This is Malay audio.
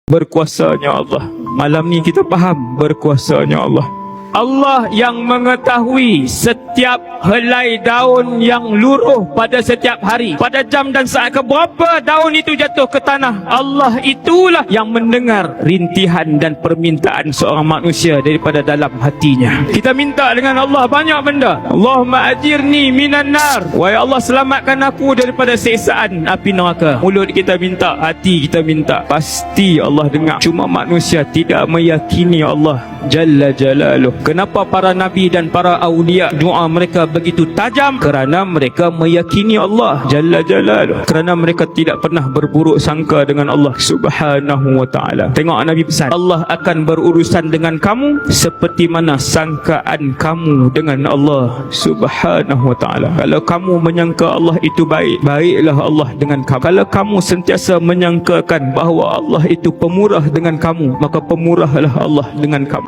berkuasanya Allah. Malam ni kita faham berkuasanya Allah. Allah yang mengetahui setiap helai daun yang luruh pada setiap hari, pada jam dan saat keberapa daun itu jatuh ke tanah. Allah itulah yang mendengar rintihan dan permintaan seorang manusia daripada dalam hatinya. Kita minta dengan Allah banyak benda. Allahumma ajirni minan nar, wahai Allah selamatkan aku daripada siksaan api neraka. Mulut kita minta, hati kita minta, pasti Allah dengar. Cuma manusia tidak meyakini Allah Jalla Jalaluh. Kenapa para nabi dan para awliya doa mereka begitu tajam? Kerana mereka meyakini Allah Jalla Jalaluh. Kerana mereka tidak pernah berburuk sangka dengan Allah Subhanahu wa ta'ala. Tengok Nabi pesan, Allah akan berurusan dengan kamu seperti mana sangkaan kamu dengan Allah Subhanahu wa ta'ala. Kalau kamu menyangka Allah itu baik, baiklah Allah dengan kamu. Kalau kamu sentiasa menyangkakan bahawa Allah itu pemurah dengan kamu, maka pemurahlah Allah dengan kamu.